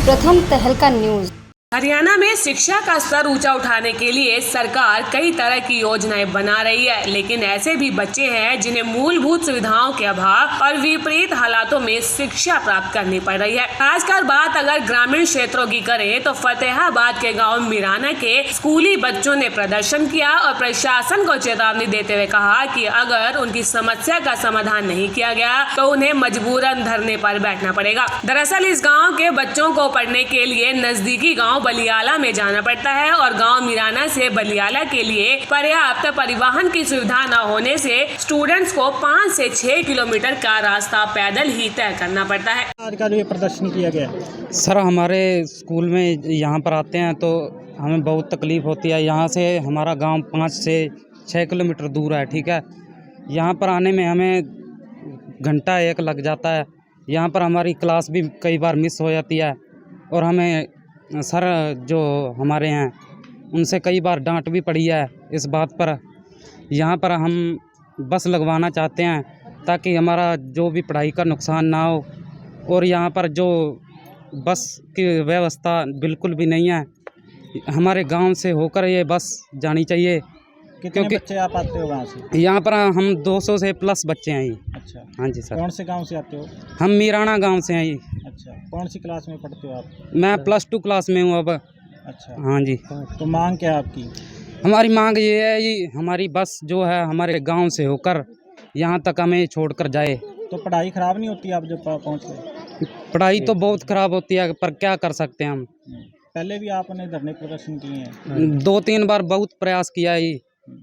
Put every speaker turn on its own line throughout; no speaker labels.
प्रथम तहलका न्यूज।
हरियाणा में शिक्षा का स्तर ऊंचा उठाने के लिए सरकार कई तरह की योजनाएं बना रही है, लेकिन ऐसे भी बच्चे हैं जिन्हें मूलभूत सुविधाओं के अभाव और विपरीत हालातों में शिक्षा प्राप्त करनी पड़ रही है। खासकर बात अगर ग्रामीण क्षेत्रों की करें तो फतेहाबाद के गांव मीराना के स्कूली बच्चों ने प्रदर्शन किया और प्रशासन को चेतावनी देते हुए कहा कि अगर उनकी समस्या का समाधान नहीं किया गया तो उन्हें मजबूरन धरने पर बैठना पड़ेगा। दरअसल इस गाँव के बच्चों को पढ़ने के लिए नजदीकी गाँव बलियाला में जाना पड़ता है और गांव मीराना से बलियाला के लिए पर्याप्त परिवहन की सुविधा न होने से स्टूडेंट्स को 5 से 6 किलोमीटर का रास्ता पैदल ही तय करना पड़ता है।
आज का जो प्रदर्शन किया गया
सर, हमारे स्कूल में यहाँ पर आते हैं तो हमें बहुत तकलीफ़ होती है। यहाँ से हमारा गांव 5 से 6 किलोमीटर दूर है, ठीक है। यहाँ पर आने में हमें घंटा 1 लग जाता है। यहाँ पर हमारी क्लास भी कई बार मिस हो जाती है और हमें सर जो हमारे हैं उनसे कई बार डांट भी पड़ी है इस बात पर। यहाँ पर हम बस लगवाना चाहते हैं ताकि हमारा जो भी पढ़ाई का नुकसान ना हो, और यहाँ पर जो बस की व्यवस्था बिल्कुल भी नहीं है। हमारे गांव से होकर ये बस जानी चाहिए।
कितने बच्चे आप आते हो वहाँ से?
यहाँ पर हम 200 से प्लस बच्चे हैं।
अच्छा,
हाँ जी सर।
कौन से गांव से आते हो?
हम मीराना गांव से हैं।
अच्छा, कौन सी क्लास में पढ़ते हो आप?
मैं +2 क्लास में हूँ अब।
अच्छा,
हाँ जी।
तो मांग क्या है आपकी?
हमारी मांग ये है कि हमारी बस जो है हमारे गांव से होकर यहाँ तक हमें छोड़कर जाए।
तो पढ़ाई ख़राब नहीं होती आप जब पहुँच गए?
पढ़ाई तो बहुत ख़राब होती है, पर क्या कर सकते हैं हम।
पहले भी आपने धरने प्रदर्शन किए हैं?
2-3 बार बहुत प्रयास किया ही,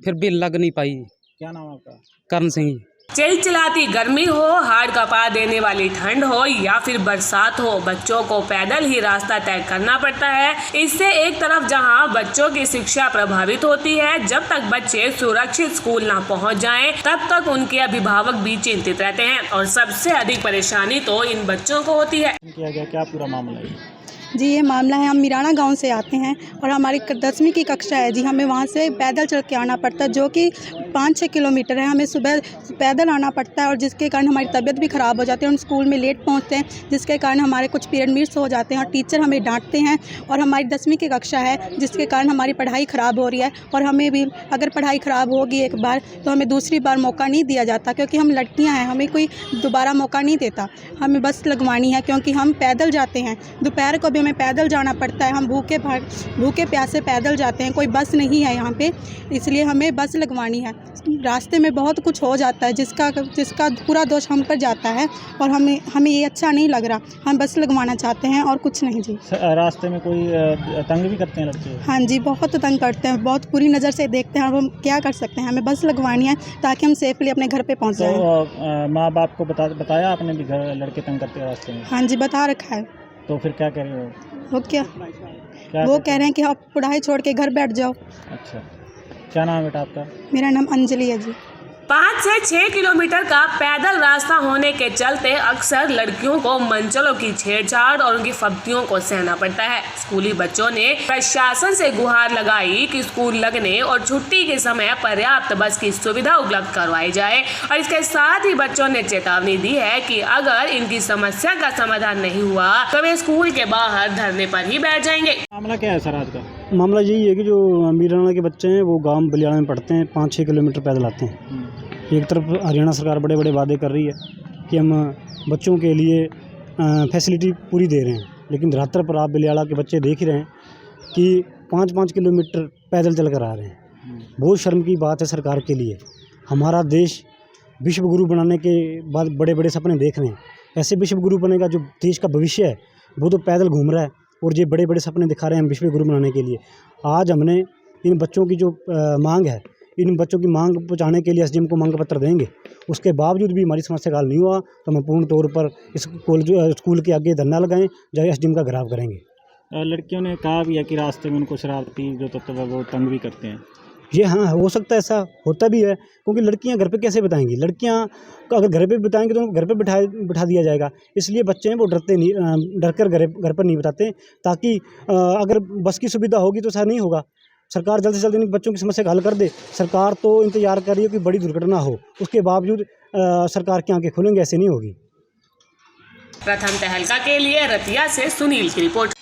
फिर भी लग नहीं पाई।
क्या नाम आपका?
करण सिंह।
चिलचिलाती गर्मी हो, हाड़ कपा देने वाली ठंड हो या फिर बरसात हो, बच्चों को पैदल ही रास्ता तय करना पड़ता है। इससे एक तरफ जहां बच्चों की शिक्षा प्रभावित होती है, जब तक बच्चे सुरक्षित स्कूल ना पहुंच जाएं, तब तक उनके अभिभावक भी चिंतित रहते हैं और सबसे अधिक परेशानी तो इन बच्चों को होती है।
किया गया क्या पूरा मामला है?
जी, ये मामला है, हम मीराना गांव से आते हैं और हमारी 10वीं की कक्षा है जी। हमें वहाँ से पैदल चल के आना पड़ता है, जो कि 5-6 किलोमीटर है। हमें सुबह पैदल आना पड़ता है और जिसके कारण हमारी तबीयत भी ख़राब हो जाती है। हम स्कूल में लेट पहुँचते हैं, जिसके कारण हमारे कुछ पीरियड मिस हो जाते हैं और टीचर हमें डांटते हैं। और हमारी 10वीं की कक्षा है, जिसके कारण हमारी पढ़ाई ख़राब हो रही है। और हमें भी अगर पढ़ाई ख़राब होगी एक बार तो हमें दूसरी बार मौका नहीं दिया जाता, क्योंकि हम लड़कियाँ हैं, हमें कोई दोबारा मौका नहीं देता। हमें बस लगवानी है, क्योंकि हम पैदल जाते हैं। दोपहर को भी हमें पैदल जाना पड़ता है। हम भूखे प्यासे पैदल जाते हैं, कोई बस नहीं है यहाँ पे, इसलिए हमें बस लगवानी है। रास्ते में बहुत कुछ हो जाता है जिसका पूरा दोष हम पर जाता है और हमें ये अच्छा नहीं लग रहा। हम बस लगवाना चाहते हैं और कुछ नहीं जी।
रास्ते में कोई तंग भी करते हैं लड़के?
हाँ जी, बहुत तंग करते हैं, बहुत बुरी नज़र से देखते हैं। हम क्या कर सकते हैं, हमें बस लगवानी है ताकि हम सेफली अपने घर पर पहुँच जाएँ।
तो माँ बाप को बताया आपने भी घर लड़के तंग करते हैं रास्ते में?
हाँ जी, बता रखा है।
तो फिर क्या कह रहे हो?
वो कह रहे हैं कि आप पढ़ाई छोड़ के घर बैठ जाओ।
अच्छा, क्या नाम है बेटा आपका?
मेरा नाम अंजलि है जी।
5 से 6 किलोमीटर का पैदल रास्ता होने के चलते अक्सर लड़कियों को मंचलों की छेड़छाड़ और उनकी फब्तियों को सहना पड़ता है। स्कूली बच्चों ने प्रशासन से गुहार लगाई कि स्कूल लगने और छुट्टी के समय पर्याप्त बस की सुविधा उपलब्ध करवाई जाए, और इसके साथ ही बच्चों ने चेतावनी दी है कि अगर इनकी समस्या का समाधान नहीं हुआ तो वे स्कूल के बाहर धरने पर ही बैठ जाएंगे।
मामला क्या है सर आज का?
मामला यही है कि जो मीराना के बच्चे हैं वो गांव बलियाला में पढ़ते हैं, 5-6 किलोमीटर पैदल आते हैं। एक तरफ हरियाणा सरकार बड़े बड़े वादे कर रही है कि हम बच्चों के लिए फैसिलिटी पूरी दे रहे हैं, लेकिन धरातल पर आप बलियाला के बच्चे देख ही रहे हैं कि 5-5 किलोमीटर पैदल चल कर आ रहे हैं। बहुत शर्म की बात है सरकार के लिए। हमारा देश विश्व गुरु बनाने के बाद बड़े बड़े सपने देख रहे हैं। ऐसे विश्व गुरु बनेगा जो देश का भविष्य है, वो तो पैदल घूम रहा है और ये बड़े बड़े सपने दिखा रहे हैं विश्व गुरु बनाने के लिए। आज हमने इन बच्चों की जो मांग है, इन बच्चों की मांग पहुँचाने के लिए एसडीएम को मांग पत्र देंगे। उसके बावजूद भी हमारी समस्या का हल नहीं हुआ तो हम पूर्ण तौर पर इस स्कूल के आगे धरना लगाएं, चाहे एसडीएम का घेराव करेंगे।
लड़कियों ने कहा भी है कि रास्ते में उनको शरारती जो तत्व है वो तंग भी करते हैं।
ये हाँ, हो सकता है, ऐसा होता भी है, क्योंकि लड़कियां घर पे कैसे बताएंगी? लड़कियां अगर घर पे बताएंगी तो उनको घर पे बिठा दिया जाएगा। इसलिए बच्चे हैं वो डर कर घर पर नहीं बताते, ताकि अगर बस की सुविधा होगी तो ऐसा नहीं होगा। सरकार जल्द से जल्द इन बच्चों की समस्या का हल कर दे। सरकार तो इंतजार कर रही है कि बड़ी दुर्घटना हो, उसके बावजूद सरकार की आंखें खुलेंगे, ऐसे नहीं होगी।
प्रथम तहलका के लिए रतिया से सुनील की रिपोर्ट।